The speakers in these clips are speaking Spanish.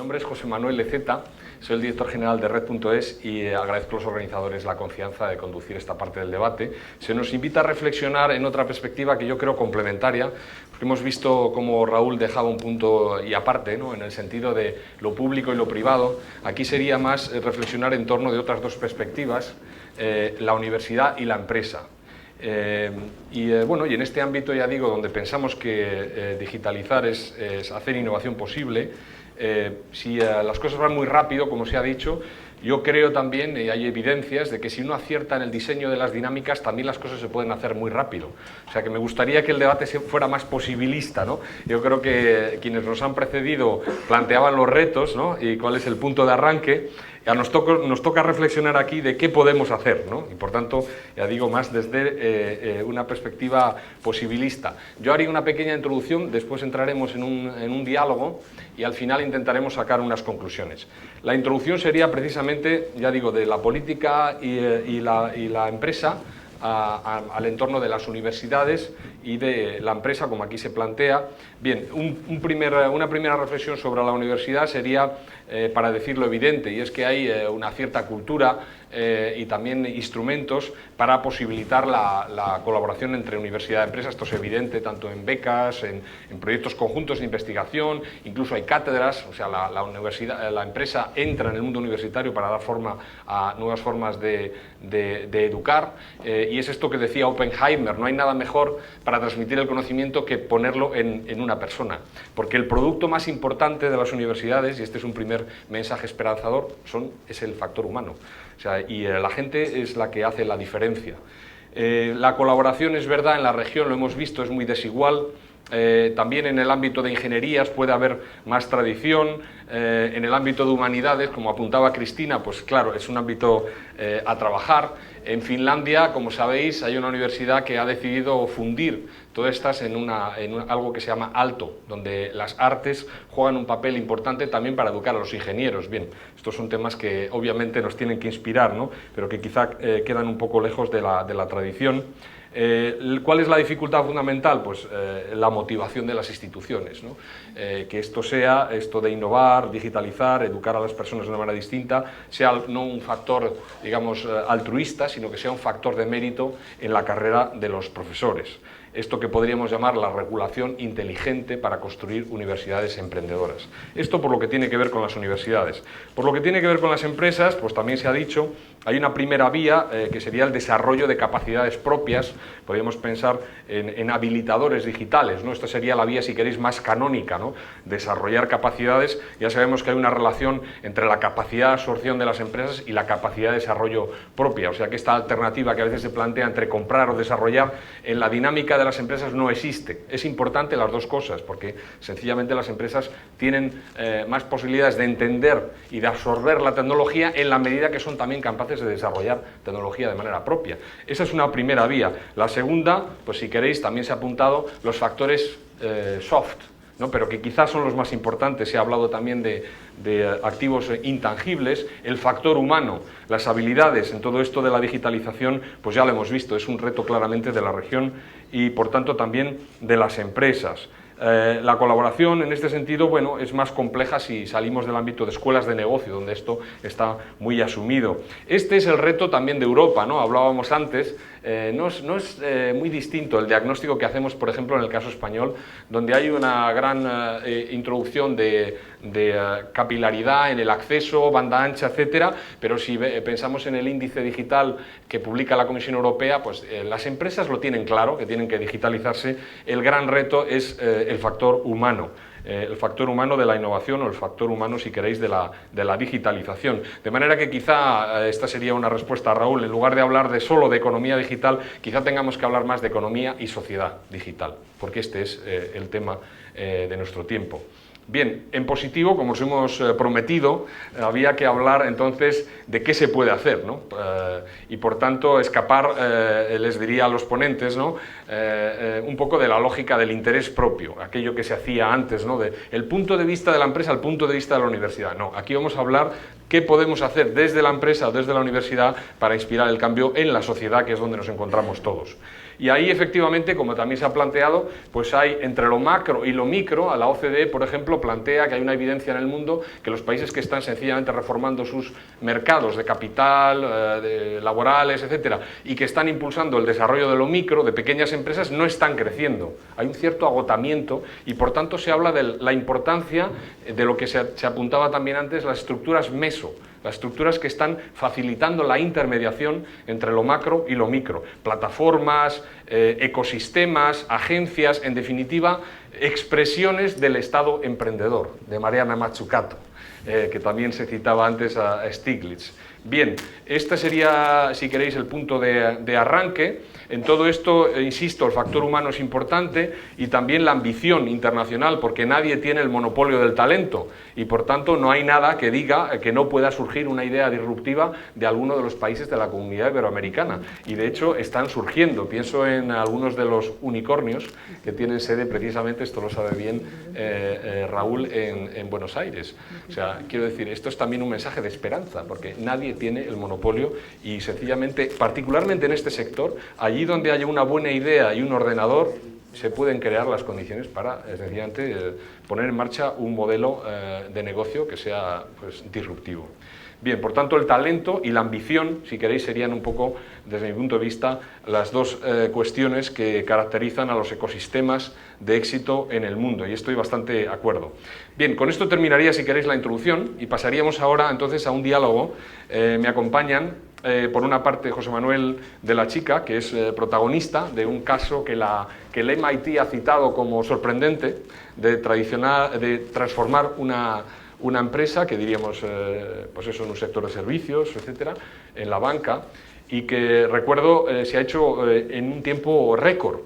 nombre es José Manuel Leceta, soy el director general de Red.es y agradezco a los organizadores la confianza de conducir esta parte del debate. Se nos invita a reflexionar en otra perspectiva que yo creo complementaria, porque hemos visto cómo Raúl dejaba un punto y aparte, ¿no?, en el sentido de lo público y lo privado. Aquí sería más reflexionar en torno de otras dos perspectivas, la universidad y la empresa. Y en este ámbito, ya digo, donde pensamos que digitalizar es hacer innovación posible, si las cosas van muy rápido, como se ha dicho, yo creo también, y hay evidencias, de que si uno acierta en el diseño de las dinámicas, también las cosas se pueden hacer muy rápido. O sea, que me gustaría que el debate fuera más posibilista, ¿no? Yo creo que quienes nos han precedido planteaban los retos, ¿no?, y cuál es el punto de arranque. Ya nos toca reflexionar aquí de qué podemos hacer, ¿no? Y por tanto, ya digo, más desde una perspectiva posibilista. Yo haría una pequeña introducción, después entraremos en un diálogo y al final intentaremos sacar unas conclusiones. La introducción sería precisamente, ya digo, de la política y la empresa al entorno de las universidades y de la empresa, como aquí se plantea. Bien, una primera reflexión sobre la universidad sería para decir lo evidente, y es que hay una cierta cultura y también instrumentos para posibilitar la colaboración entre universidad y empresa. Esto es evidente tanto en becas, en proyectos conjuntos de investigación, incluso hay cátedras. O sea, la empresa entra en el mundo universitario para dar forma a nuevas formas de educar, y es esto que decía Oppenheimer: no hay nada mejor para transmitir el conocimiento que ponerlo en una persona, porque el producto más importante de las universidades, y este es un primer mensaje esperanzador, es el factor humano. O sea, y la gente es la que hace la diferencia. La colaboración, es verdad, en la región, lo hemos visto, es muy desigual. También en el ámbito de ingenierías puede haber más tradición. En el ámbito de humanidades, como apuntaba Cristina, pues claro, es un ámbito a trabajar. En Finlandia, como sabéis, hay una universidad que ha decidido fundir todas estas en algo que se llama Aalto, donde las artes juegan un papel importante también para educar a los ingenieros. Bien, estos son temas que obviamente nos tienen que inspirar, ¿no?, pero que quizá quedan un poco lejos de la tradición. ¿Cuál es la dificultad fundamental? Pues la motivación de las instituciones, ¿no? Que esto de innovar, digitalizar, educar a las personas de una manera distinta, sea no un factor, digamos, altruista, sino que sea un factor de mérito en la carrera de los profesores. Esto que podríamos llamar la regulación inteligente para construir universidades emprendedoras. Esto por lo que tiene que ver con las universidades. Por lo que tiene que ver con las empresas, pues también se ha dicho, hay una primera vía que sería el desarrollo de capacidades propias. Podríamos pensar en habilitadores digitales, ¿no? Esta sería la vía, si queréis, más canónica, ¿no? Desarrollar capacidades. Ya sabemos que hay una relación entre la capacidad de absorción de las empresas y la capacidad de desarrollo propia. O sea que esta alternativa que a veces se plantea entre comprar o desarrollar, en la dinámica de las empresas no existe. Es importante las dos cosas, porque sencillamente las empresas tienen más posibilidades de entender y de absorber la tecnología en la medida que son también capaces de desarrollar tecnología de manera propia. Esa es una primera vía. La segunda, pues si queréis, también se ha apuntado los factores soft, ¿no?, pero que quizás son los más importantes. Se ha hablado también de activos intangibles, el factor humano, las habilidades. En todo esto de la digitalización, pues ya lo hemos visto, es un reto claramente de la región y por tanto también de las empresas. La colaboración en este sentido, bueno, es más compleja si salimos del ámbito de escuelas de negocio, donde esto está muy asumido. Este es el reto también de Europa, ¿no? Hablábamos antes, no es muy distinto el diagnóstico que hacemos, por ejemplo, en el caso español, donde hay una gran introducción de capilaridad en el acceso, banda ancha, etcétera, pero si pensamos en el índice digital que publica la Comisión Europea, pues las empresas lo tienen claro, que tienen que digitalizarse. El gran reto es el factor humano. El factor humano de la innovación, o el factor humano, si queréis, de la digitalización. De manera que quizá esta sería una respuesta a Raúl: en lugar de hablar solo de economía digital, quizá tengamos que hablar más de economía y sociedad digital, porque este es el tema de nuestro tiempo. Bien, en positivo, como os hemos prometido, había que hablar entonces de qué se puede hacer, ¿no? Y por tanto escapar, les diría a los ponentes, ¿no?, un poco de la lógica del interés propio, aquello que se hacía antes, ¿no?, el punto de vista de la empresa al punto de vista de la universidad. No, aquí vamos a hablar qué podemos hacer desde la empresa o desde la universidad para inspirar el cambio en la sociedad, que es donde nos encontramos todos. Y ahí efectivamente, como también se ha planteado, pues hay entre lo macro y lo micro, a la OCDE, por ejemplo, plantea que hay una evidencia en el mundo que los países que están sencillamente reformando sus mercados de capital, de laborales, etcétera, y que están impulsando el desarrollo de lo micro, de pequeñas empresas, no están creciendo. Hay un cierto agotamiento y por tanto se habla de la importancia de lo que se apuntaba también antes, las estructuras meso, las estructuras que están facilitando la intermediación entre lo macro y lo micro, plataformas, ecosistemas, agencias, en definitiva, expresiones del Estado emprendedor, de Mariana Mazzucato, que también se citaba antes a Stiglitz. Bien, este sería, si queréis, el punto de arranque. En todo esto, insisto, el factor humano es importante y también la ambición internacional, porque nadie tiene el monopolio del talento y, por tanto, no hay nada que diga que no pueda surgir una idea disruptiva de alguno de los países de la Comunidad Iberoamericana. Y, de hecho, están surgiendo. Pienso en algunos de los unicornios que tienen sede, precisamente, esto lo sabe bien Raúl, en Buenos Aires. O sea, quiero decir, esto es también un mensaje de esperanza, porque nadie tiene el monopolio y, sencillamente, particularmente en este sector, allí donde haya una buena idea y un ordenador, se pueden crear las condiciones para, sencillamente, poner en marcha un modelo de negocio que sea, pues, disruptivo. Bien, por tanto, el talento y la ambición, si queréis, serían un poco, desde mi punto de vista, las dos cuestiones que caracterizan a los ecosistemas de éxito en el mundo, y estoy bastante de acuerdo. Bien, con esto terminaría, si queréis, la introducción y pasaríamos ahora, entonces, a un diálogo. Me acompañan, por una parte, José Manuel de la Chica, que es protagonista de un caso que el MIT ha citado como sorprendente, de transformar una empresa que diríamos, pues eso, en un sector de servicios, etcétera, en la banca, y que, recuerdo, se ha hecho en un tiempo récord.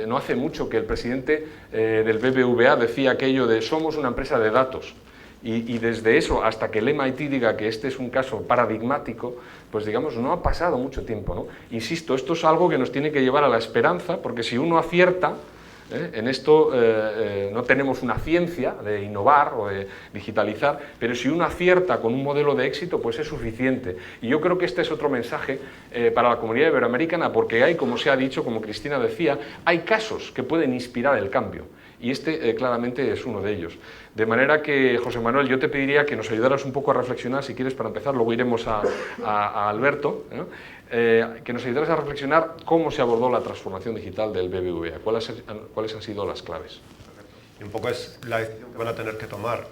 No hace mucho que el presidente del BBVA decía aquello de somos una empresa de datos. Y desde eso hasta que el MIT diga que este es un caso paradigmático, pues digamos, no ha pasado mucho tiempo, ¿no? Insisto, esto es algo que nos tiene que llevar a la esperanza, porque si uno acierta, en esto no tenemos una ciencia de innovar o de digitalizar, pero si uno acierta con un modelo de éxito, pues es suficiente. Y yo creo que este es otro mensaje para la Comunidad Iberoamericana, porque hay, como se ha dicho, como Cristina decía, hay casos que pueden inspirar el cambio. Y este claramente es uno de ellos. De manera que, José Manuel, yo te pediría que nos ayudaras un poco a reflexionar, si quieres, para empezar, luego iremos a Alberto, ¿no? Que nos ayudaras a reflexionar cómo se abordó la transformación digital del BBVA, cuáles han sido las claves. Y un poco es la decisión que van a tener que tomar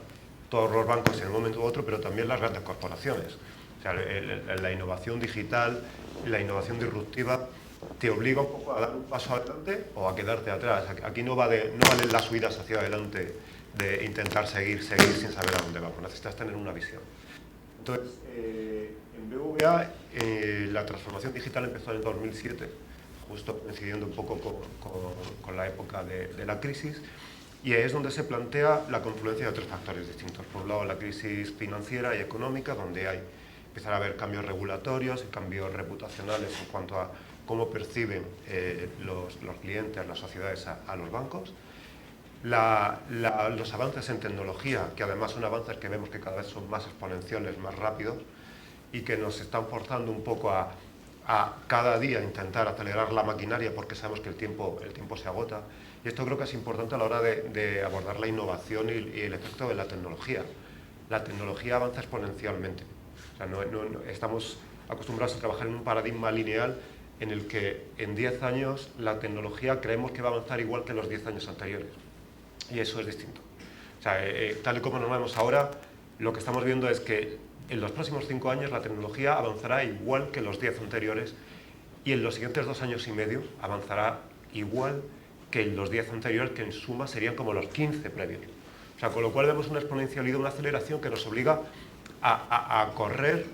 todos los bancos en un momento u otro, pero también las grandes corporaciones. O sea, la innovación digital, la innovación disruptiva, te obliga un poco a dar un paso adelante o a quedarte atrás. Aquí no valen las subidas hacia adelante de intentar seguir sin saber a dónde vamos. Necesitas tener una visión. Entonces, en BBVA la transformación digital empezó en el 2007, justo coincidiendo un poco con la época de la crisis, y es donde se plantea la confluencia de tres factores distintos. Por un lado, la crisis financiera y económica, donde empiezan a haber cambios regulatorios y cambios reputacionales en cuanto a cómo perciben los clientes, las sociedades a los bancos. Los avances en tecnología, que además son avances que vemos que cada vez son más exponenciales, más rápidos, y que nos están forzando un poco a cada día intentar acelerar la maquinaria, porque sabemos que el tiempo se agota. Y esto creo que es importante a la hora de abordar la innovación y el efecto de la tecnología. La tecnología avanza exponencialmente. O sea, estamos acostumbrados a trabajar en un paradigma lineal en el que en 10 años la tecnología creemos que va a avanzar igual que los 10 años anteriores. Y eso es distinto. O sea, tal y como nos vemos ahora, lo que estamos viendo es que en los próximos 5 años la tecnología avanzará igual que los 10 anteriores y en los siguientes 2 años y medio avanzará igual que en los 10 anteriores, que en suma serían como los 15 previos. O sea, con lo cual vemos una exponencialidad, una aceleración que nos obliga a correr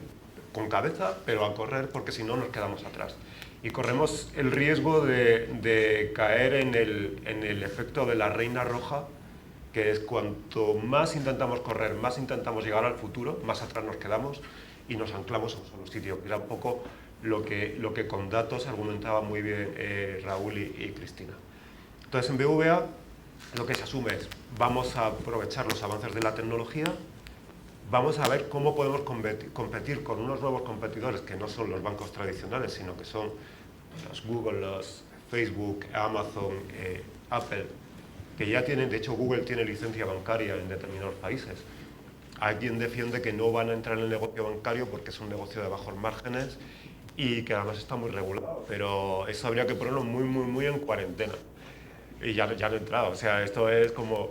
con cabeza, pero a correr porque si no nos quedamos atrás. Y corremos el riesgo de caer en el efecto de la reina roja, que es cuanto más intentamos correr, más intentamos llegar al futuro, más atrás nos quedamos y nos anclamos a un solo sitio. Era un poco lo que con datos argumentaba muy bien Raúl y Cristina. Entonces, en BBVA lo que se asume es, vamos a aprovechar los avances de la tecnología, vamos a ver cómo podemos competir con unos nuevos competidores que no son los bancos tradicionales, sino que son los Google, los Facebook, Amazon, Apple, que ya tienen, de hecho Google tiene licencia bancaria en determinados países. Hay quien defiende que no van a entrar en el negocio bancario porque es un negocio de bajos márgenes y que además está muy regulado, pero eso habría que ponerlo muy en cuarentena. Y ya han entrado, o sea, esto es como,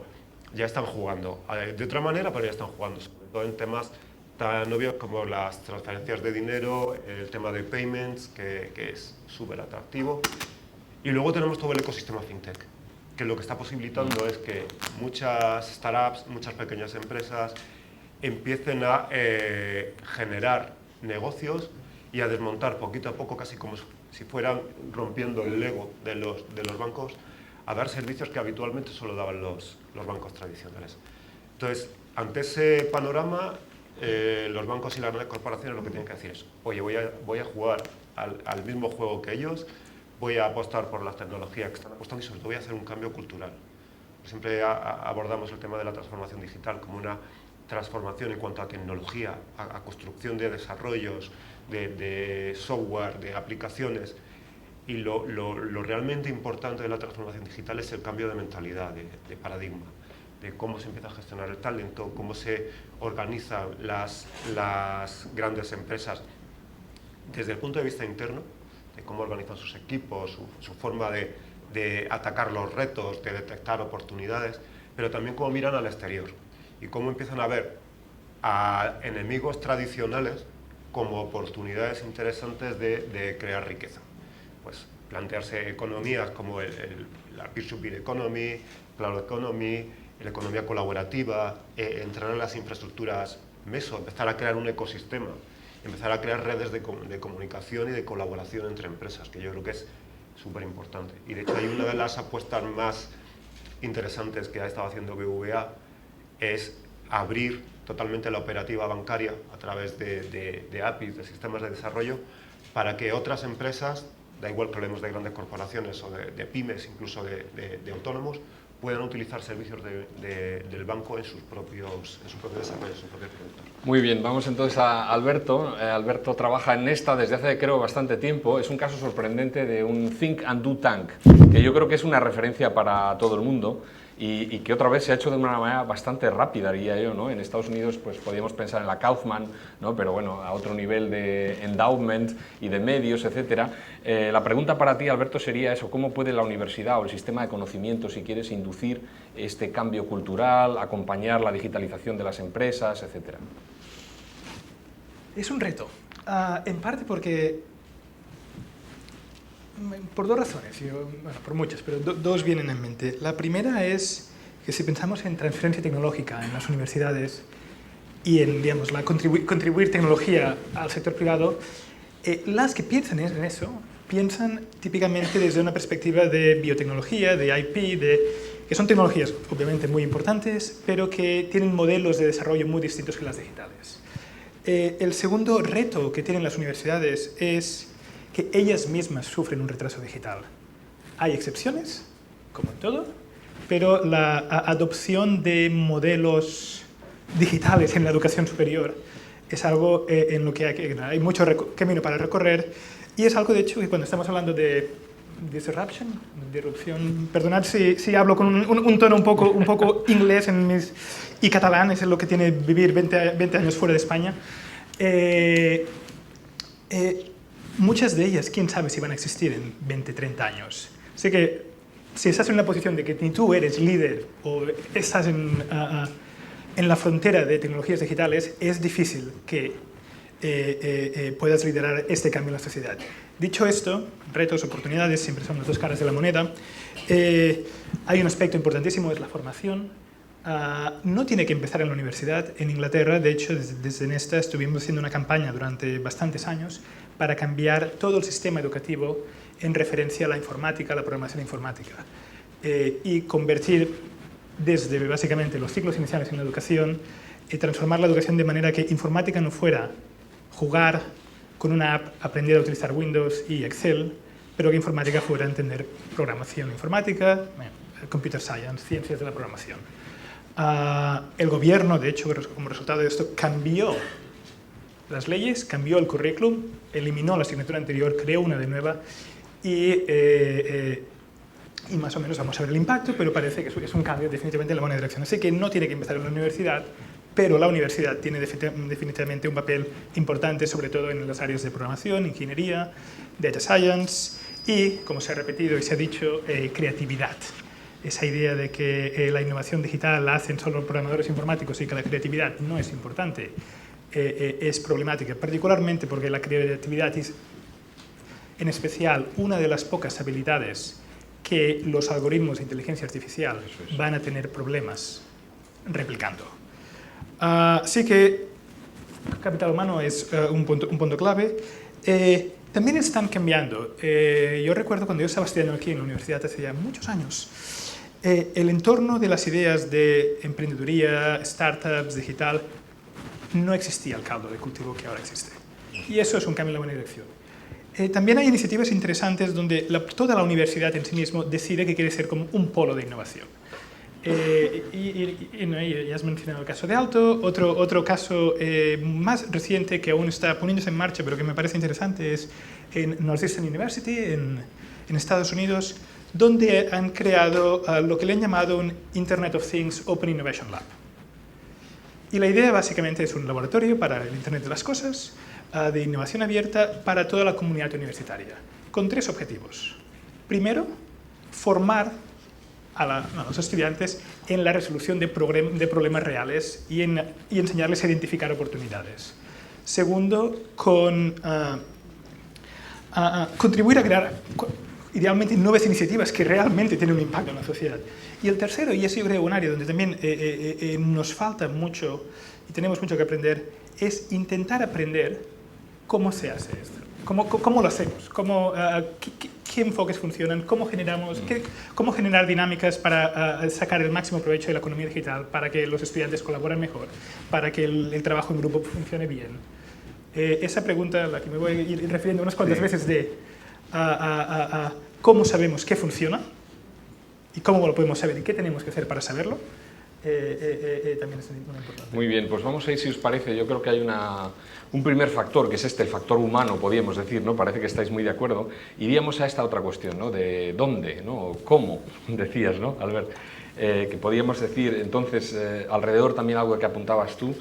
ya están jugando, de otra manera, pero ya están jugando, sobre todo en temas tan obvios como las transferencias de dinero, el tema de payments, que es súper atractivo. Y luego tenemos todo el ecosistema fintech, que lo que está posibilitando es que muchas startups, muchas pequeñas empresas empiecen a generar negocios y a desmontar poquito a poco, casi como si fueran rompiendo el Lego de los bancos, a dar servicios que habitualmente solo daban los bancos tradicionales. Entonces, ante ese panorama, los bancos y las grandes corporaciones lo que tienen que decir es: oye, voy a jugar al mismo juego que ellos, voy a apostar por las tecnologías que están apostando y sobre todo voy a hacer un cambio cultural. Siempre abordamos el tema de la transformación digital como una transformación en cuanto a tecnología, a construcción de desarrollos, de software, de aplicaciones. Y lo realmente importante de la transformación digital es el cambio de mentalidad, de paradigma, de cómo se empieza a gestionar el talento, cómo se organizan las grandes empresas desde el punto de vista interno, de cómo organizan sus equipos, su forma de atacar los retos, de detectar oportunidades, pero también cómo miran al exterior y cómo empiezan a ver a enemigos tradicionales como oportunidades interesantes de crear riqueza. Pues plantearse economías como la peer-to-peer economy, cloud economy, la economía colaborativa, entrar en las infraestructuras meso, empezar a crear un ecosistema, empezar a crear redes de comunicación y de colaboración entre empresas, que yo creo que es súper importante. Y de hecho hay una de las apuestas más interesantes que ha estado haciendo BBVA es abrir totalmente la operativa bancaria a través de APIs, de sistemas de desarrollo, para que otras empresas, da igual que hablemos de grandes corporaciones o de pymes, incluso de autónomos, puedan utilizar servicios del banco en sus propios desarrollos, en sus propios productos. Muy bien, vamos entonces a Alberto. Alberto trabaja en Nesta desde hace, creo, bastante tiempo. Es un caso sorprendente de un Think and Do Tank, que yo creo que es una referencia para todo el mundo y que otra vez se ha hecho de una manera bastante rápida, diría yo, ¿no? En Estados Unidos pues podríamos pensar en la Kaufman, ¿no? Pero bueno, a otro nivel de endowment y de medios, etcétera. La pregunta para ti, Alberto, sería eso: ¿cómo puede la universidad o el sistema de conocimiento, si quieres, inducir este cambio cultural, acompañar la digitalización de las empresas, etcétera? Es un reto, en parte porque, por dos razones, bueno, por muchas, pero dos vienen en mente. La primera es que si pensamos en transferencia tecnológica en las universidades y en, digamos, contribuir tecnología al sector privado, las que piensan en eso piensan típicamente desde una perspectiva de biotecnología, de IP, que son tecnologías obviamente muy importantes, pero que tienen modelos de desarrollo muy distintos que las digitales. El segundo reto que tienen las universidades es que ellas mismas sufren un retraso digital. Hay excepciones, como en todo, pero la adopción de modelos digitales en la educación superior es algo en lo que hay mucho camino para recorrer, y es algo, de hecho, que cuando estamos hablando de disrupción, perdonad si hablo con un tono un poco inglés y catalán, es lo que tiene vivir 20 años fuera de España. Muchas de ellas, quién sabe si van a existir en 20, 30 años. Así que si estás en una posición de que ni tú eres líder o estás en la frontera de tecnologías digitales, es difícil que puedas liderar este cambio en la sociedad. Dicho esto, retos, oportunidades, siempre son las dos caras de la moneda. Hay un aspecto importantísimo, es la formación. No tiene que empezar en la universidad. En Inglaterra, de hecho, desde Nesta estuvimos haciendo una campaña durante bastantes años para cambiar todo el sistema educativo en referencia a la informática, a la programación informática, y convertir desde básicamente los ciclos iniciales en la educación y transformar la educación de manera que informática no fuera jugar con una app, aprender a utilizar Windows y Excel, pero que informática fuera entender programación informática, computer science, ciencias de la programación. El gobierno, de hecho, como resultado de esto, cambió las leyes, cambió el currículum, eliminó la asignatura anterior, creó una de nueva, y más o menos vamos a ver el impacto, pero parece que es un cambio definitivamente en la buena dirección. Así que no tiene que empezar en la universidad, pero la universidad tiene definitivamente un papel importante, sobre todo en las áreas de programación, ingeniería, data science y, como se ha repetido y se ha dicho, creatividad. Esa idea de que la innovación digital la hacen solo programadores informáticos y que la creatividad no es importante es problemática, particularmente porque la creatividad es, en especial, una de las pocas habilidades que los algoritmos de inteligencia artificial van a tener problemas replicando. Así que capital humano es un punto clave. También están cambiando. Yo recuerdo cuando yo estaba estudiando aquí en la universidad hace ya muchos años, el entorno de las ideas de emprendeduría, startups, digital, no existía el caldo de cultivo que ahora existe. Y eso es un cambio en la buena dirección. También hay iniciativas interesantes donde toda la universidad en sí mismo decide que quiere ser como un polo de innovación. Ya has mencionado el caso de Aalto. Otro caso más reciente que aún está poniéndose en marcha, pero que me parece interesante, es en Northeastern University, en Estados Unidos, donde han creado lo que le han llamado un Internet of Things Open Innovation Lab. Y la idea básicamente es un laboratorio para el Internet de las Cosas, de innovación abierta para toda la comunidad universitaria, con 3 objetivos. Primero, formar a los estudiantes en la resolución de problemas reales y enseñarles a identificar oportunidades. Segundo, contribuir a crear, idealmente, nuevas iniciativas que realmente tienen un impacto en la sociedad. Y el tercero, y es yo creo un área donde también nos falta mucho y tenemos mucho que aprender, es intentar aprender cómo se hace esto, cómo lo hacemos, qué enfoques funcionan, cómo generar dinámicas para sacar el máximo provecho de la economía digital, para que los estudiantes colaboren mejor, para que el trabajo en grupo funcione bien. Esa pregunta, a la que me voy a ir refiriendo unas cuantas veces, de cómo sabemos qué funciona y cómo lo podemos saber y qué tenemos que hacer para saberlo, también es muy importante. Muy bien, pues vamos a ir, si os parece. Yo creo que hay un primer factor, que es el factor humano, podríamos decir, ¿no? Parece que estáis muy de acuerdo. Iríamos a esta otra cuestión, ¿no? De dónde, ¿no? Cómo, decías, ¿no, Albert? Que podríamos decir, entonces, alrededor también algo que apuntabas tú,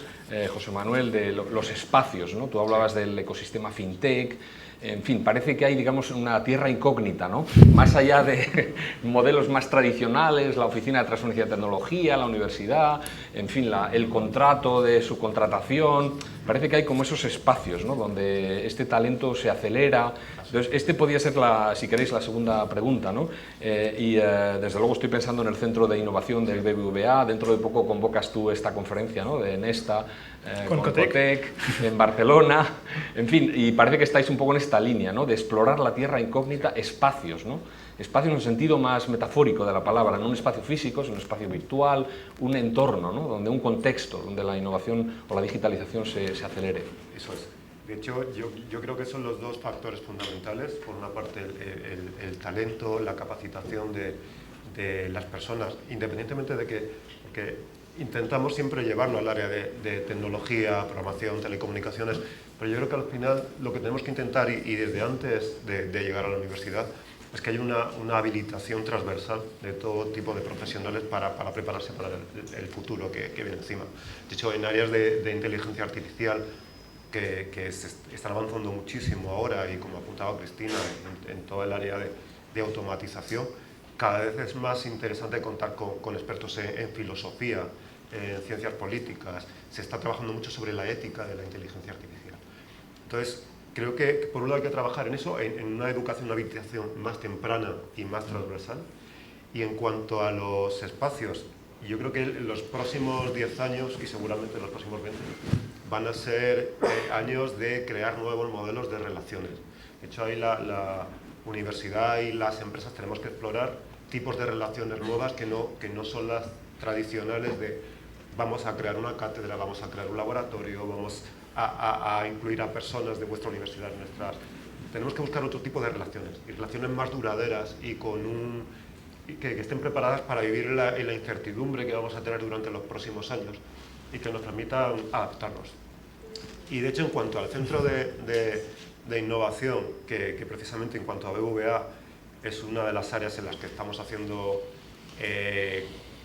José Manuel, de los espacios, ¿no? Tú hablabas del ecosistema fintech. En fin, parece que hay, digamos, una tierra incógnita, ¿no? Más allá de modelos más tradicionales, la oficina de transferencia de tecnología, la universidad, en fin, el contrato de subcontratación, parece que hay como esos espacios, ¿no? Donde este talento se acelera. Entonces, este podría ser, si queréis, la segunda pregunta, ¿no? Desde luego estoy pensando en el Centro de Innovación del BBVA. Dentro de poco convocas tú esta conferencia, ¿no? De Nesta, con Cotec, en Barcelona, en fin, y parece que estáis un poco en esta línea, ¿no? De explorar la tierra incógnita, espacios, ¿no? Espacios en un sentido más metafórico de la palabra, no un espacio físico, sino un espacio virtual, un entorno, ¿no? Donde un contexto, donde la innovación o la digitalización se acelere. Eso es. De hecho, yo creo que son los 2 factores fundamentales. Por una parte, el talento, la capacitación de las personas, independientemente de que intentamos siempre llevarlo al área de tecnología, programación, telecomunicaciones, pero yo creo que al final lo que tenemos que intentar, y desde antes de llegar a la universidad, es que haya una habilitación transversal de todo tipo de profesionales para prepararse para el futuro que viene encima. De hecho, en áreas de inteligencia artificial que se están avanzando muchísimo ahora, y como apuntaba Cristina, en todo el área de automatización, cada vez es más interesante contar con expertos en filosofía, en ciencias políticas. Se está trabajando mucho sobre la ética de la inteligencia artificial. Entonces, creo que por un lado hay que trabajar en eso, en una educación, una habilitación más temprana y más transversal. Y en cuanto a los espacios, yo creo que en los próximos 10 años, y seguramente en los próximos 20, van a ser años de crear nuevos modelos de relaciones. De hecho, ahí la universidad y las empresas tenemos que explorar tipos de relaciones nuevas que no son las tradicionales de vamos a crear una cátedra, vamos a crear un laboratorio, vamos a incluir a personas de vuestra universidad en nuestras. Tenemos que buscar otro tipo de relaciones, y relaciones más duraderas y que estén preparadas para vivir en la incertidumbre que vamos a tener durante los próximos años y que nos permitan adaptarnos. Y de hecho, en cuanto al centro de innovación, que precisamente en cuanto a BBVA es una de las áreas en las que estamos haciendo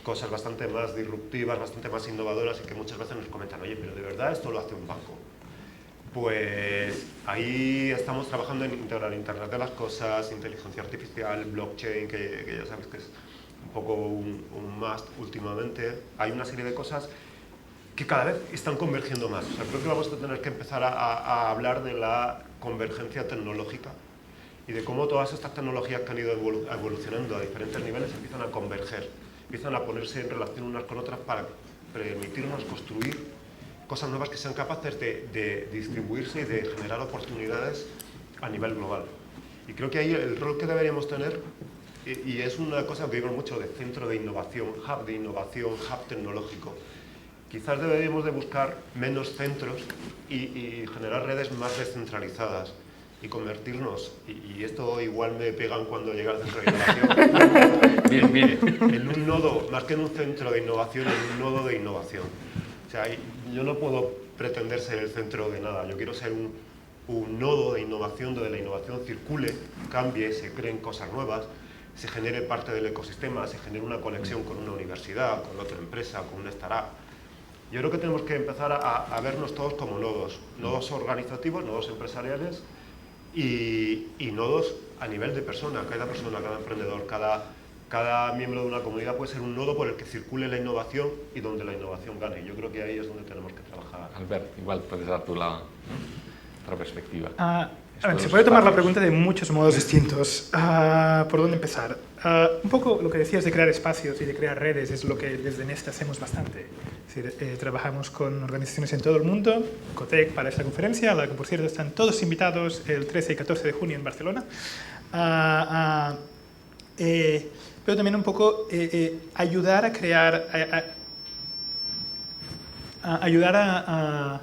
cosas bastante más disruptivas, bastante más innovadoras y que muchas veces nos comentan, oye, pero ¿de verdad esto lo hace un banco? Pues ahí estamos trabajando en integrar Internet de las cosas, inteligencia artificial, blockchain, que ya sabes que es un poco un must últimamente. Hay una serie de cosas que cada vez están convergiendo más. O sea, creo que vamos a tener que empezar a hablar de la convergencia tecnológica y de cómo todas estas tecnologías que han ido evolucionando a diferentes niveles empiezan a converger, empiezan a ponerse en relación unas con otras para permitirnos construir cosas nuevas que sean capaces de distribuirse y de generar oportunidades a nivel global. Y creo que ahí el rol que deberíamos tener, y es una cosa que digo mucho de centro de innovación, hub tecnológico, quizás deberíamos de buscar menos centros y generar redes más descentralizadas y convertirnos, y esto igual me pegan cuando llega al centro de innovación, en un nodo, más que en un centro de innovación, en un nodo de innovación. O sea, yo no puedo pretender ser el centro de nada, yo quiero ser un nodo de innovación donde la innovación circule, cambie, se creen cosas nuevas, se genere parte del ecosistema, se genere una conexión con una universidad, con otra empresa, con una startup. Yo creo que tenemos que empezar a vernos todos como nodos organizativos, nodos empresariales y nodos a nivel de persona, cada emprendedor, cada miembro de una comunidad puede ser un nodo por el que circule la innovación y donde la innovación gane. Yo creo que ahí es donde tenemos que trabajar. Albert, igual puedes dar tú otra perspectiva. A ver, se puede tomar la pregunta de muchos modos distintos. ¿Por dónde empezar? Un poco lo que decías de crear espacios y de crear redes es lo que desde Nesta hacemos bastante. Es decir, trabajamos con organizaciones en todo el mundo, Cotec para esta conferencia, a la que por cierto están todos invitados el 13 y 14 de junio en Barcelona. Pero también un poco ayudar a crear, ayudar a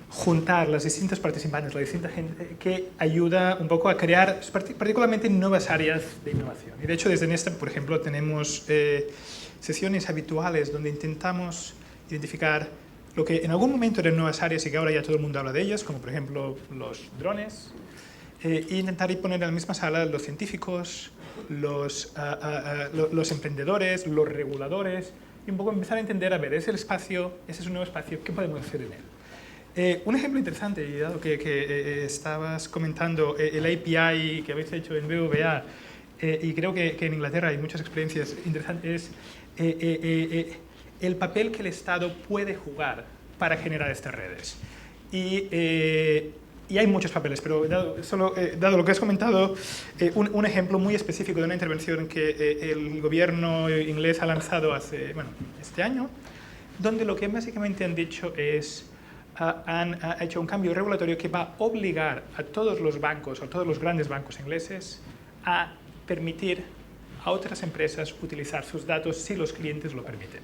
juntar las distintas participantes, la distinta gente que ayuda un poco a crear particularmente nuevas áreas de innovación. Y de hecho desde Nesta, por ejemplo, tenemos sesiones habituales donde intentamos identificar lo que en algún momento eran nuevas áreas y que ahora ya todo el mundo habla de ellas, como por ejemplo los drones, e intentar ir poner en la misma sala los científicos, los emprendedores, los reguladores, y un poco empezar a entender, a ver, ese es un nuevo espacio, ¿qué podemos hacer en él? Un ejemplo interesante, y dado que estabas comentando el API que habéis hecho en BBVA, y creo que en Inglaterra hay muchas experiencias interesantes, el papel que el Estado puede jugar para generar estas redes. Y hay muchos papeles, pero dado lo que has comentado, un ejemplo muy específico de una intervención que el gobierno inglés ha lanzado este año, donde lo que básicamente han dicho es han hecho un cambio regulatorio que va a obligar a todos los bancos, o a todos los grandes bancos ingleses, a permitir a otras empresas utilizar sus datos si los clientes lo permiten.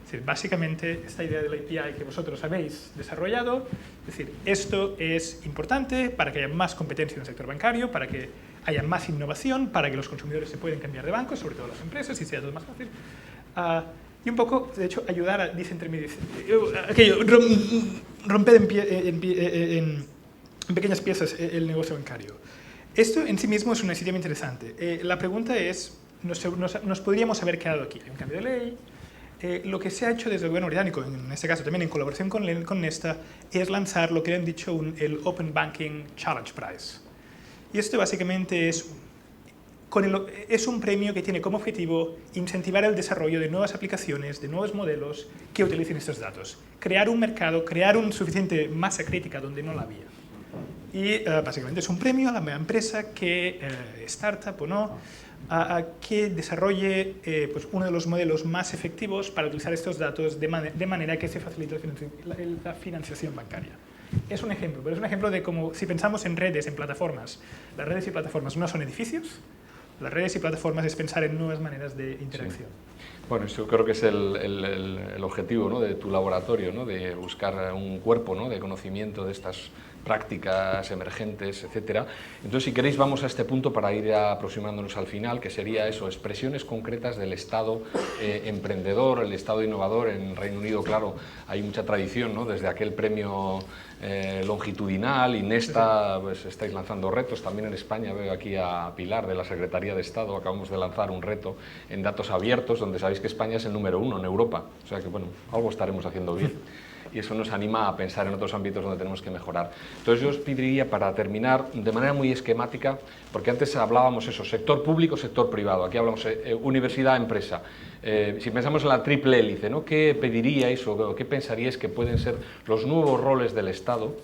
Es decir, básicamente, esta idea del API que vosotros habéis desarrollado, es decir, esto es importante para que haya más competencia en el sector bancario, para que haya más innovación, para que los consumidores se puedan cambiar de banco, sobre todo las empresas, y sea todo más fácil. Y un poco, de hecho, ayudar a desintermediar, romper en pequeñas piezas el negocio bancario. Esto en sí mismo es una iniciativa interesante. La pregunta es, nos podríamos haber quedado aquí. Hay un cambio de ley. Lo que se ha hecho desde el gobierno británico, en este caso también en colaboración con Nesta, es lanzar lo que han dicho el Open Banking Challenge Prize. Y esto básicamente es un premio que tiene como objetivo incentivar el desarrollo de nuevas aplicaciones, de nuevos modelos que utilicen estos datos. Crear un mercado, crear una suficiente masa crítica donde no la había. Y básicamente es un premio a la empresa que, startup o no, que desarrolle uno de los modelos más efectivos para utilizar estos datos de manera que se facilite la financiación bancaria. Es un ejemplo, pero es un ejemplo de cómo, si pensamos en redes, en plataformas, las redes y plataformas no son edificios, las redes y plataformas es pensar en nuevas maneras de interacción. Sí. Bueno, eso creo que es el objetivo, ¿no?, de tu laboratorio, ¿no?, de buscar un cuerpo, ¿no?, de conocimiento de estas prácticas emergentes, etcétera. Entonces, si queréis, vamos a este punto para ir aproximándonos al final, que sería eso, expresiones concretas del Estado emprendedor, el Estado innovador. En Reino Unido, claro, hay mucha tradición, ¿no? Desde aquel premio longitudinal, Inesta, pues estáis lanzando retos. También en España veo aquí a Pilar de la Secretaría de Estado, acabamos de lanzar un reto en datos abiertos, donde sabéis que España es el número 1 en Europa, o sea que bueno, algo estaremos haciendo bien. Y eso nos anima a pensar en otros ámbitos donde tenemos que mejorar. Entonces yo os pediría, para terminar, de manera muy esquemática, porque antes hablábamos eso, sector público, sector privado, aquí hablamos universidad, empresa. Si pensamos en la triple hélice, ¿no? ¿Qué pediríais o qué pensaríais que pueden ser los nuevos roles del Estado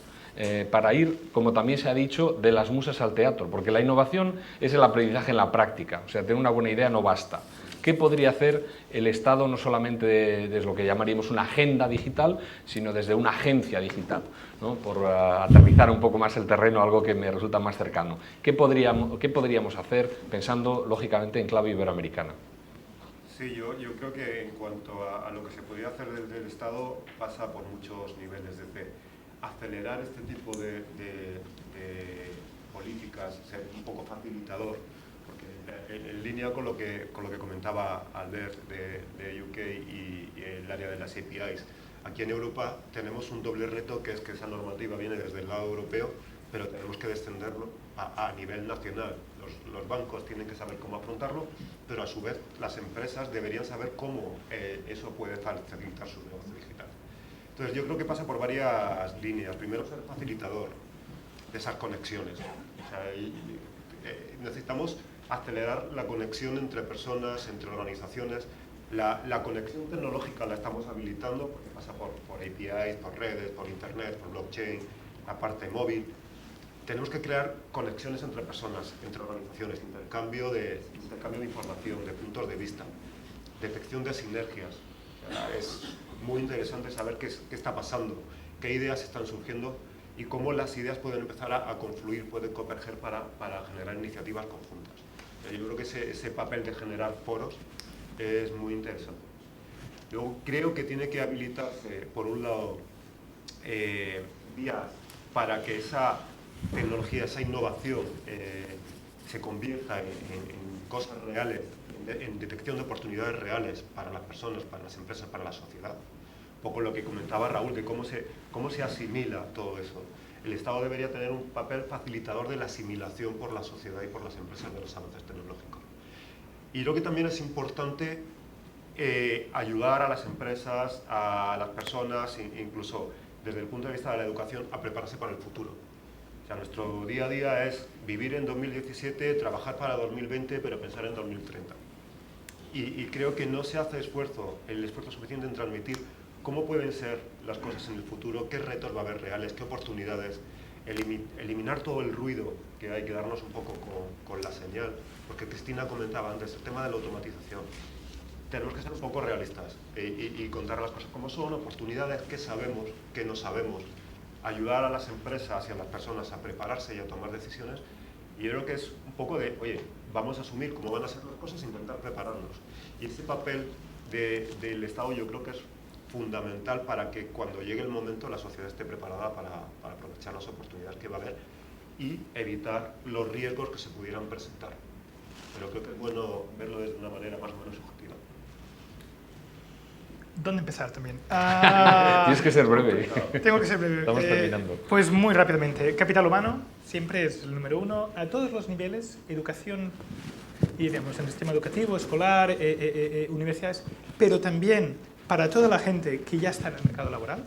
para ir, como también se ha dicho, de las musas al teatro? Porque la innovación es el aprendizaje en la práctica, o sea, tener una buena idea no basta. ¿Qué podría hacer el Estado no solamente desde lo que llamaríamos una agenda digital, sino desde una agencia digital, ¿no? Por aterrizar un poco más el terreno, algo que me resulta más cercano. ¿Qué podríamos hacer pensando, lógicamente, en clave iberoamericana? Sí, yo creo que en cuanto a lo que se podría hacer desde el Estado pasa por muchos niveles, desde acelerar este tipo de políticas, ser un poco facilitador, en línea con lo que comentaba Albert de UK y el área de las APIs. Aquí en Europa tenemos un doble reto, que es que esa normativa viene desde el lado europeo, pero tenemos que descenderlo a nivel nacional. Los bancos tienen que saber cómo afrontarlo, pero a su vez las empresas deberían saber cómo eso puede facilitar su negocio digital. Entonces yo creo que pasa por varias líneas. Primero, ser facilitador de esas conexiones. O sea, necesitamos acelerar la conexión entre personas, entre organizaciones. La conexión tecnológica la estamos habilitando porque pasa por APIs, por redes, por internet, por blockchain, la parte móvil. Tenemos que crear conexiones entre personas, entre organizaciones, intercambio de información, de puntos de vista, detección de sinergias. Es muy interesante saber qué está pasando, qué ideas están surgiendo y cómo las ideas pueden empezar a confluir, pueden converger para generar iniciativas conjuntas. Yo creo que ese papel de generar foros es muy interesante. Yo creo que tiene que habilitarse, por un lado, vías para que esa tecnología, esa innovación se convierta en cosas reales, en detección de oportunidades reales para las personas, para las empresas, para la sociedad. Un poco lo que comentaba Raúl, de cómo se asimila todo eso. El Estado debería tener un papel facilitador de la asimilación por la sociedad y por las empresas de los avances tecnológicos. Y creo que también es importante ayudar a las empresas, a las personas, incluso desde el punto de vista de la educación, a prepararse para el futuro. O sea, nuestro día a día es vivir en 2017, trabajar para 2020, pero pensar en 2030. Y creo que no se hace el esfuerzo suficiente en transmitir cómo pueden ser las cosas en el futuro, qué retos va a haber reales, qué oportunidades, eliminar todo el ruido que hay, quedarnos un poco con la señal, porque Cristina comentaba antes el tema de la automatización. Tenemos que ser un poco realistas y contar las cosas como son, oportunidades, qué sabemos, qué no sabemos, ayudar a las empresas y a las personas a prepararse y a tomar decisiones. Y yo creo que es un poco de, oye, vamos a asumir cómo van a ser las cosas e intentar prepararnos. Y ese papel del Estado yo creo que es fundamental para que cuando llegue el momento la sociedad esté preparada para aprovechar las oportunidades que va a haber y evitar los riesgos que se pudieran presentar. Pero creo que es bueno verlo de una manera más o menos objetiva. ¿Dónde empezar también? Tienes que ser breve. Tengo que ser breve. Estamos terminando. Pues muy rápidamente. Capital humano siempre es el número uno a todos los niveles, educación, y digamos, en el sistema educativo, escolar, universidades, pero también para toda la gente que ya está en el mercado laboral.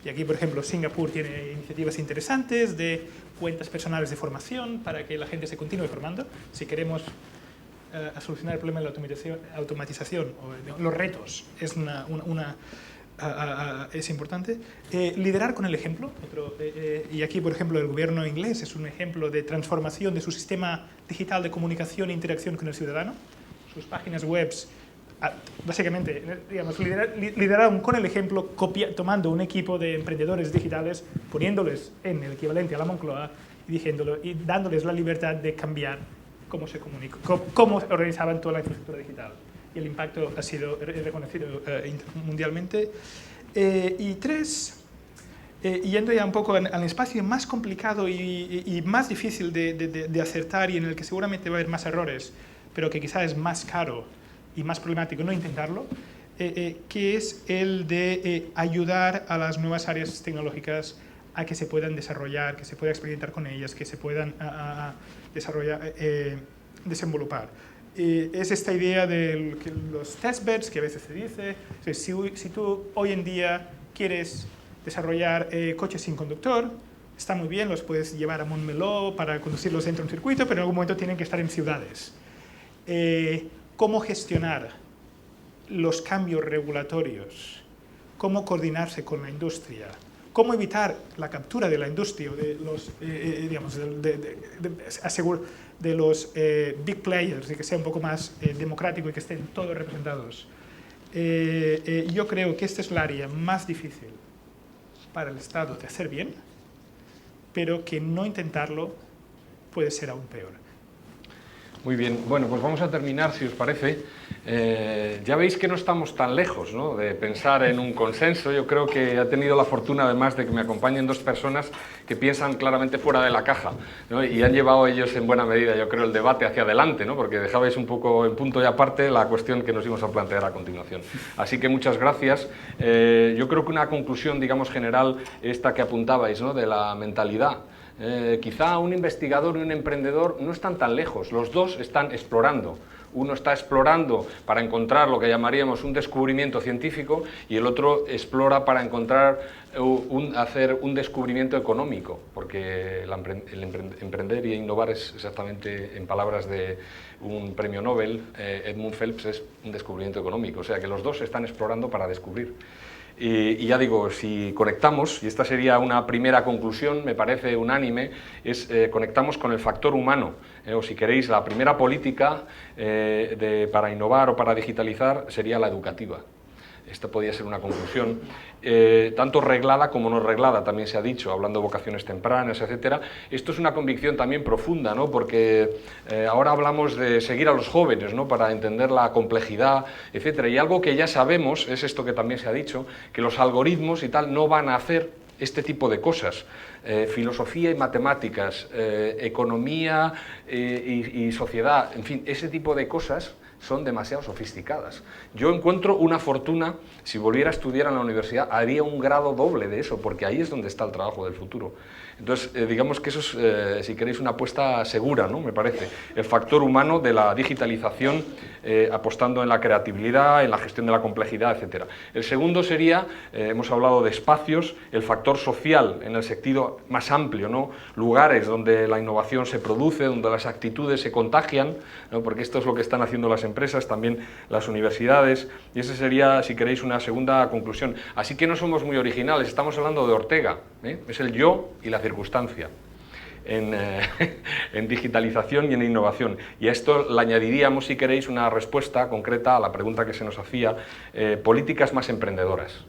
Y aquí, por ejemplo, Singapur tiene iniciativas interesantes de cuentas personales de formación para que la gente se continúe formando. Si queremos solucionar el problema de la automatización o los retos, es importante. Liderar con el ejemplo. Y aquí, por ejemplo, el gobierno inglés es un ejemplo de transformación de su sistema digital de comunicación e interacción con el ciudadano. Sus páginas web, básicamente, digamos, lideraron con el ejemplo, tomando un equipo de emprendedores digitales, poniéndoles en el equivalente a la Moncloa y dándoles la libertad de cambiar cómo se comunica, cómo organizaban toda la infraestructura digital. Y el impacto ha sido reconocido mundialmente. Y tres, yendo ya un poco al espacio más complicado y más difícil de acertar y en el que seguramente va a haber más errores, pero que quizá es más caro y más problemático no intentarlo, que es el de ayudar a las nuevas áreas tecnológicas a que se puedan desarrollar, que se pueda experimentar con ellas, que se puedan desarrollar, desenvolupar. Es esta idea de los testbeds que a veces se dice, si tú hoy en día quieres desarrollar coches sin conductor, está muy bien, los puedes llevar a Montmeló para conducirlos dentro de un circuito, pero en algún momento tienen que estar en ciudades. ¿Cómo gestionar los cambios regulatorios? ¿Cómo coordinarse con la industria? ¿Cómo evitar la captura de la industria, de los, digamos, de los big players, y que sea un poco más democrático y que estén todos representados? Yo creo que este es el área más difícil para el Estado de hacer bien, pero que no intentarlo puede ser aún peor. Muy bien, bueno, pues vamos a terminar, si os parece. Ya veis que no estamos tan lejos, ¿no?, de pensar en un consenso. Yo creo que he tenido la fortuna, además, de que me acompañen dos personas que piensan claramente fuera de la caja, ¿no?, y han llevado ellos en buena medida, yo creo, el debate hacia adelante, ¿no?, porque dejabais un poco en punto y aparte la cuestión que nos íbamos a plantear a continuación. Así que muchas gracias. Yo creo que una conclusión, digamos, general, esta que apuntabais, ¿no?, de la mentalidad. Quizá un investigador y un emprendedor no están tan lejos, los dos están explorando. Uno está explorando para encontrar lo que llamaríamos un descubrimiento científico y el otro explora para encontrar hacer un descubrimiento económico, porque el emprender y innovar es exactamente, en palabras de un premio Nobel, Edmund Phelps, es un descubrimiento económico. O sea que los dos están explorando para descubrir. Y ya digo, si conectamos, y esta sería una primera conclusión, me parece unánime, es conectamos con el factor humano, o si queréis, la primera política para innovar o para digitalizar sería la educativa. Esta podría ser una conclusión, tanto reglada como no reglada, también se ha dicho, hablando de vocaciones tempranas, etc. Esto es una convicción también profunda, ¿no?, porque ahora hablamos de seguir a los jóvenes, ¿no?, para entender la complejidad, etc. Y algo que ya sabemos, es esto que también se ha dicho, que los algoritmos y tal no van a hacer este tipo de cosas. Filosofía y matemáticas, economía y sociedad, en fin, ese tipo de cosas son demasiado sofisticadas. Yo encuentro una fortuna, si volviera a estudiar en la universidad, haría un grado doble de eso, porque ahí es donde está el trabajo del futuro. Entonces, digamos que eso es, si queréis, una apuesta segura, ¿no?, me parece. El factor humano de la digitalización, apostando en la creatividad, en la gestión de la complejidad, etc. El segundo sería, hemos hablado de espacios, el factor social, en el sentido más amplio, ¿no?, lugares donde la innovación se produce, donde las actitudes se contagian, ¿no?, porque esto es lo que están haciendo las empresas, también las universidades, y esa sería, si queréis, una segunda conclusión. Así que no somos muy originales, estamos hablando de Ortega, es el yo y la circunstancia en digitalización y en innovación. Y a esto le añadiríamos, si queréis, una respuesta concreta a la pregunta que se nos hacía, políticas más emprendedoras.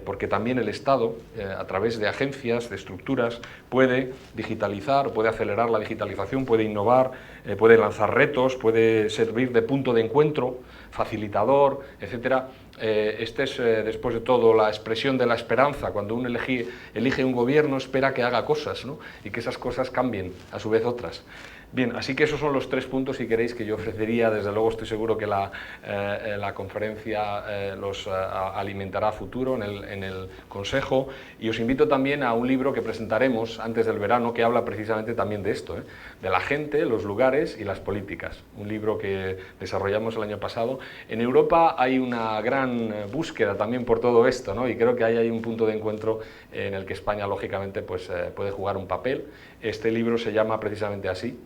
Porque también el Estado, a través de agencias, de estructuras, puede digitalizar, puede acelerar la digitalización, puede innovar, puede lanzar retos, puede servir de punto de encuentro, facilitador, etc. Este es, después de todo, la expresión de la esperanza. Cuando uno elige un gobierno, espera que haga cosas, ¿no?, y que esas cosas cambien, a su vez, otras. Bien, así que esos son los tres puntos, si queréis, que yo ofrecería. Desde luego estoy seguro que la conferencia los alimentará a futuro en el Consejo, y os invito también a un libro que presentaremos antes del verano que habla precisamente también de esto, de la gente, los lugares y las políticas. Un libro que desarrollamos el año pasado. En Europa hay una gran búsqueda también por todo esto, ¿no?, y creo que ahí hay un punto de encuentro en el que España, lógicamente, pues, puede jugar un papel. Este libro se llama precisamente así,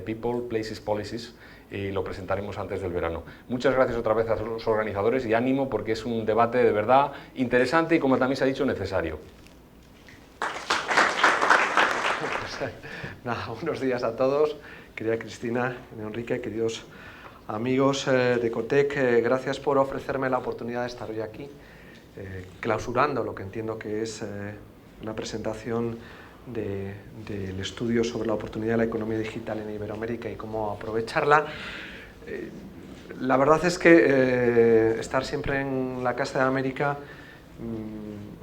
People, Places, Policies, y lo presentaremos antes del verano. Muchas gracias otra vez a los organizadores y ánimo, porque es un debate de verdad interesante y, como también se ha dicho, necesario. Nada, buenos días a todos, querida Cristina, Enrique, queridos amigos de Ecotec, gracias por ofrecerme la oportunidad de estar hoy aquí, clausurando lo que entiendo que es una presentación del estudio sobre la oportunidad de la economía digital en Iberoamérica y cómo aprovecharla. La verdad es que estar siempre en la Casa de América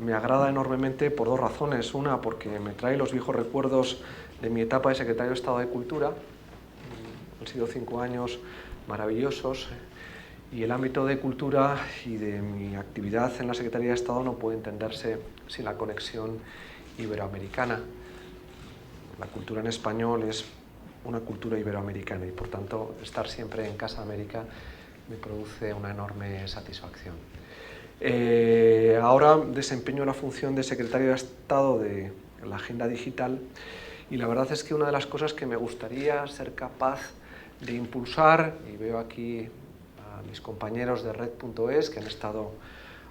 me agrada enormemente por dos razones. Una, porque me trae los viejos recuerdos de mi etapa de secretario de Estado de Cultura. Han sido 5 años maravillosos y el ámbito de cultura y de mi actividad en la Secretaría de Estado no puede entenderse sin la conexión iberoamericana. La cultura en español es una cultura iberoamericana y por tanto estar siempre en Casa América me produce una enorme satisfacción. Ahora desempeño la función de secretario de Estado de la Agenda Digital y la verdad es que una de las cosas que me gustaría ser capaz de impulsar, y veo aquí a mis compañeros de Red.es que han estado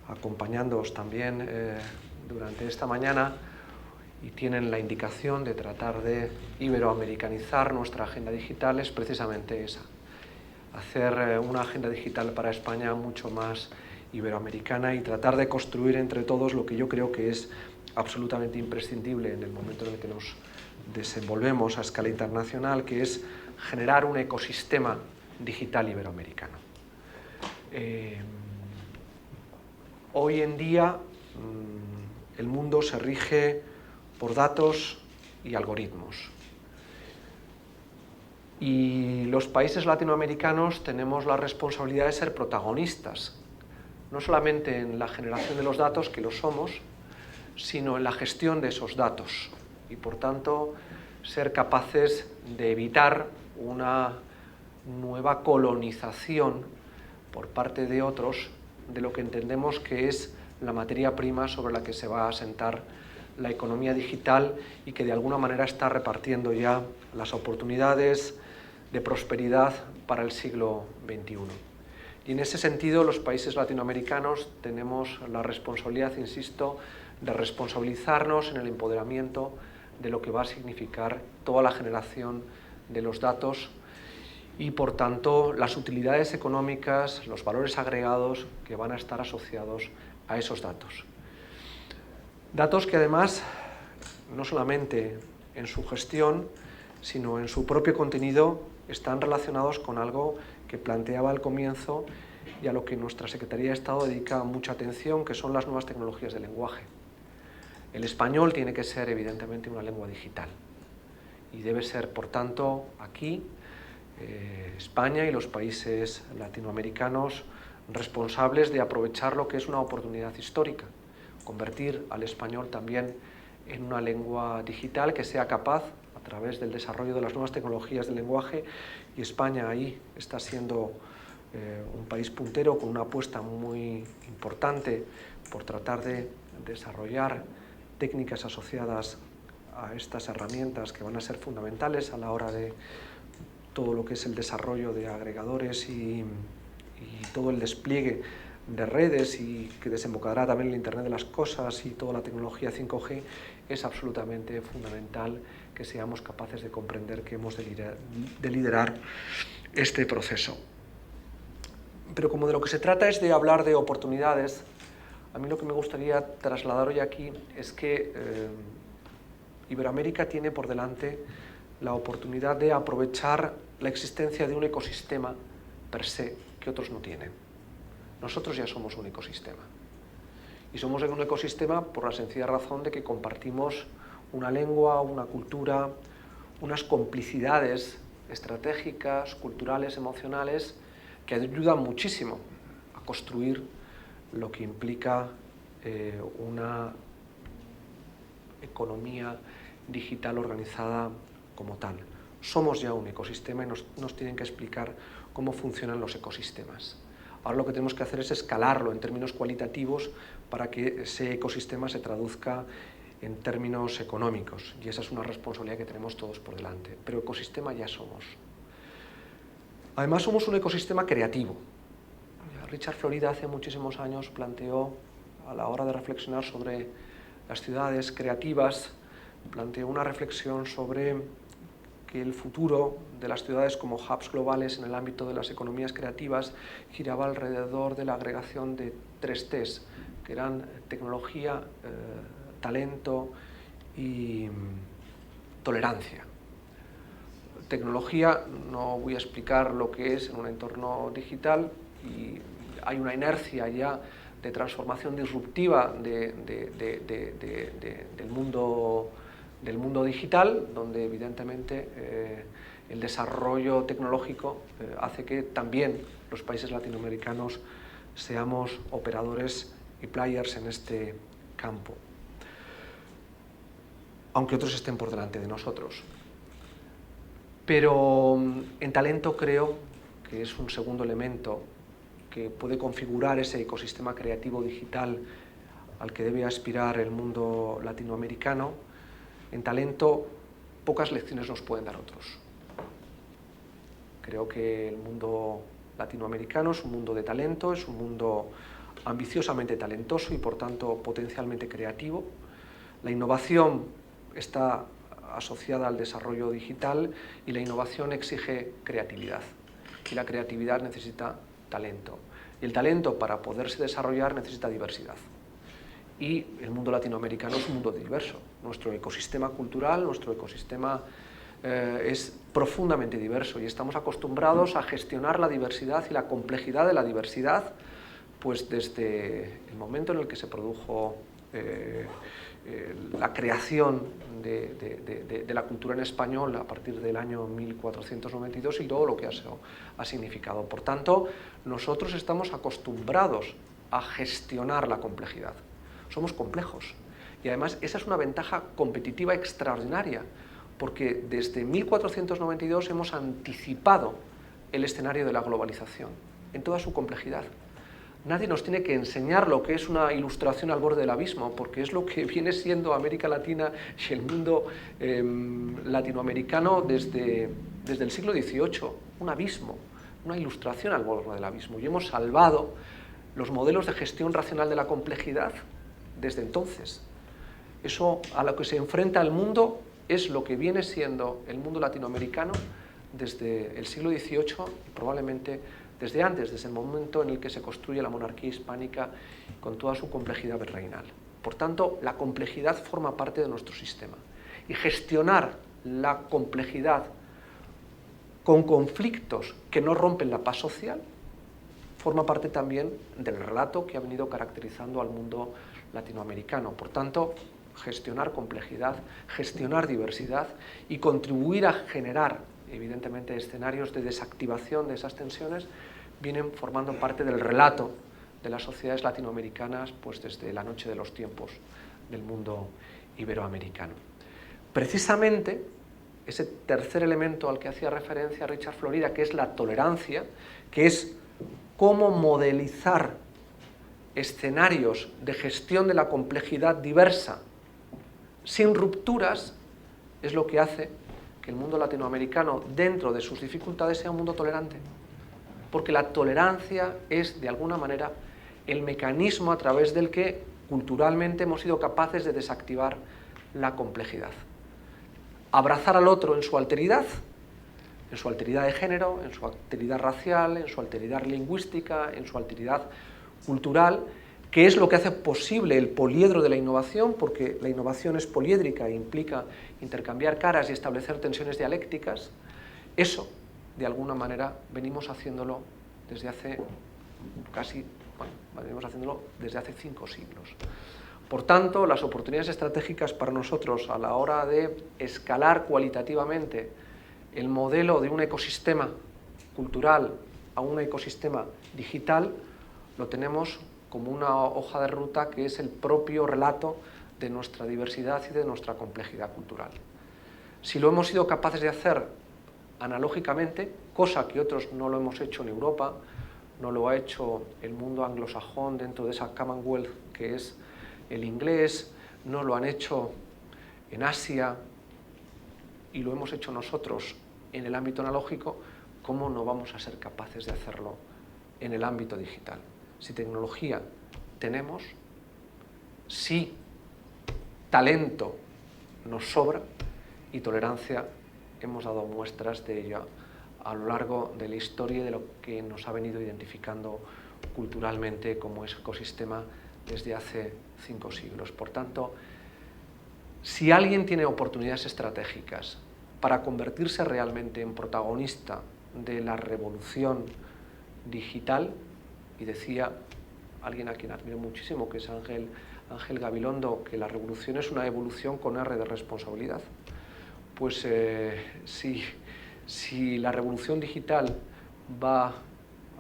acompañándoos también durante esta mañana y tienen la indicación de tratar de iberoamericanizar nuestra agenda digital, es precisamente esa, hacer una agenda digital para España mucho más iberoamericana y tratar de construir entre todos lo que yo creo que es absolutamente imprescindible en el momento en el que nos desenvolvemos a escala internacional, que es generar un ecosistema digital iberoamericano. Hoy en día el mundo se rige por datos y algoritmos. Y los países latinoamericanos tenemos la responsabilidad de ser protagonistas, no solamente en la generación de los datos, que lo somos, sino en la gestión de esos datos. Y por tanto, ser capaces de evitar una nueva colonización por parte de otros de lo que entendemos que es la materia prima sobre la que se va a asentar la economía digital y que de alguna manera está repartiendo ya las oportunidades de prosperidad para el siglo XXI. Y en ese sentido los países latinoamericanos tenemos la responsabilidad, insisto, de responsabilizarnos en el empoderamiento de lo que va a significar toda la generación de los datos y, por tanto, las utilidades económicas, los valores agregados que van a estar asociados a esos datos. Datos que además, no solamente en su gestión, sino en su propio contenido, están relacionados con algo que planteaba al comienzo y a lo que nuestra Secretaría de Estado dedica mucha atención, que son las nuevas tecnologías del lenguaje. El español tiene que ser, evidentemente, una lengua digital y debe ser, por tanto, aquí, España y los países latinoamericanos responsables de aprovechar lo que es una oportunidad histórica, convertir al español también en una lengua digital que sea capaz, a través del desarrollo de las nuevas tecnologías del lenguaje, y España ahí está siendo un país puntero con una apuesta muy importante por tratar de desarrollar técnicas asociadas a estas herramientas que van a ser fundamentales a la hora de todo lo que es el desarrollo de agregadores y todo el despliegue de redes y que desembocará también en el Internet de las Cosas y toda la tecnología 5G, es absolutamente fundamental que seamos capaces de comprender que hemos de liderar este proceso. Pero como de lo que se trata es de hablar de oportunidades, a mí lo que me gustaría trasladar hoy aquí es que Iberoamérica tiene por delante la oportunidad de aprovechar la existencia de un ecosistema per se que otros no tienen. Nosotros ya somos un ecosistema. Y somos un ecosistema por la sencilla razón de que compartimos una lengua, una cultura, unas complicidades estratégicas, culturales, emocionales, que ayudan muchísimo a construir lo que implica una economía digital organizada como tal. Somos ya un ecosistema y nos tienen que explicar cómo funcionan los ecosistemas. Ahora lo que tenemos que hacer es escalarlo en términos cualitativos para que ese ecosistema se traduzca en términos económicos, y esa es una responsabilidad que tenemos todos por delante. Pero ecosistema ya somos. Además somos un ecosistema creativo. Richard Florida hace muchísimos años planteó, a la hora de reflexionar sobre las ciudades creativas, planteó una reflexión sobre que el futuro de las ciudades como hubs globales en el ámbito de las economías creativas giraba alrededor de la agregación de 3 T's, que eran tecnología, talento y tolerancia. Tecnología, no voy a explicar lo que es en un entorno digital, y hay una inercia ya de transformación disruptiva del mundo digital, donde evidentemente el desarrollo tecnológico hace que también los países latinoamericanos seamos operadores y players en este campo, aunque otros estén por delante de nosotros. Pero en talento creo que es un segundo elemento que puede configurar ese ecosistema creativo digital al que debe aspirar el mundo latinoamericano. En talento, pocas lecciones nos pueden dar otros. Creo que el mundo latinoamericano es un mundo de talento, es un mundo ambiciosamente talentoso y, por tanto, potencialmente creativo. La innovación está asociada al desarrollo digital y la innovación exige creatividad. Y la creatividad necesita talento. Y el talento, para poderse desarrollar, necesita diversidad. Y el mundo latinoamericano es un mundo diverso. Nuestro ecosistema cultural, nuestro ecosistema es profundamente diverso y estamos acostumbrados a gestionar la diversidad y la complejidad de la diversidad, pues desde el momento en el que se produjo la creación de la cultura en español a partir del año 1492 y todo lo que ha significado. Por tanto, nosotros estamos acostumbrados a gestionar la complejidad. Somos complejos y además esa es una ventaja competitiva extraordinaria, porque desde 1492 hemos anticipado el escenario de la globalización en toda su complejidad. Nadie nos tiene que enseñar lo que es una ilustración al borde del abismo, porque es lo que viene siendo América Latina y el mundo latinoamericano desde el siglo XVIII, un abismo, una ilustración al borde del abismo. Y hemos salvado los modelos de gestión racional de la complejidad desde entonces. Eso a lo que se enfrenta el mundo es lo que viene siendo el mundo latinoamericano desde el siglo XVIII y probablemente desde antes, desde el momento en el que se construye la monarquía hispánica con toda su complejidad virreinal. Por tanto, la complejidad forma parte de nuestro sistema. Y gestionar la complejidad con conflictos que no rompen la paz social forma parte también del relato que ha venido caracterizando al mundo latinoamericano. Por tanto, gestionar complejidad, gestionar diversidad y contribuir a generar, evidentemente, escenarios de desactivación de esas tensiones vienen formando parte del relato de las sociedades latinoamericanas pues desde la noche de los tiempos del mundo iberoamericano. Precisamente ese tercer elemento al que hacía referencia Richard Florida, que es la tolerancia, que es cómo modelizar escenarios de gestión de la complejidad diversa sin rupturas, es lo que hace que el mundo latinoamericano, dentro de sus dificultades, sea un mundo tolerante. Porque la tolerancia es, de alguna manera, el mecanismo a través del que culturalmente hemos sido capaces de desactivar la complejidad. Abrazar al otro en su alteridad de género, en su alteridad racial, en su alteridad lingüística, en su alteridad cultural, que es lo que hace posible el poliedro de la innovación, porque la innovación es poliédrica e implica intercambiar caras y establecer tensiones dialécticas. Eso, de alguna manera, venimos haciéndolo desde hace desde hace 5 siglos. Por tanto, las oportunidades estratégicas para nosotros a la hora de escalar cualitativamente el modelo de un ecosistema cultural a un ecosistema digital lo tenemos como una hoja de ruta que es el propio relato de nuestra diversidad y de nuestra complejidad cultural. Si lo hemos sido capaces de hacer analógicamente, cosa que otros no lo hemos hecho en Europa, no lo ha hecho el mundo anglosajón dentro de esa Commonwealth que es el inglés, no lo han hecho en Asia y lo hemos hecho nosotros en el ámbito analógico, ¿cómo no vamos a ser capaces de hacerlo en el ámbito digital? Si tecnología tenemos, si talento nos sobra y tolerancia hemos dado muestras de ello a lo largo de la historia y de lo que nos ha venido identificando culturalmente como ecosistema desde hace 5 siglos. Por tanto, si alguien tiene oportunidades estratégicas para convertirse realmente en protagonista de la revolución digital, y decía alguien a quien admiro muchísimo, que es Ángel Gabilondo, que la revolución es una evolución con R de responsabilidad. Pues si la revolución digital va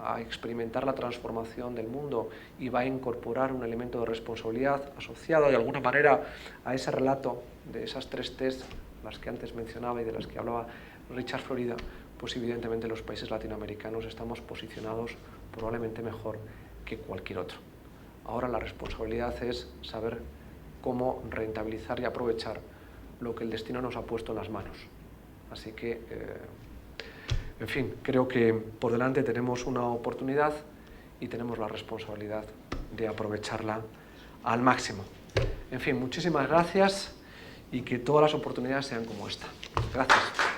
a experimentar la transformación del mundo y va a incorporar un elemento de responsabilidad asociado de alguna manera a ese relato de esas 3 T's, las que antes mencionaba y de las que hablaba Richard Florida, pues evidentemente los países latinoamericanos estamos posicionados probablemente mejor que cualquier otro. Ahora la responsabilidad es saber cómo rentabilizar y aprovechar lo que el destino nos ha puesto en las manos. Así que, en fin, creo que por delante tenemos una oportunidad y tenemos la responsabilidad de aprovecharla al máximo. En fin, muchísimas gracias y que todas las oportunidades sean como esta. Gracias.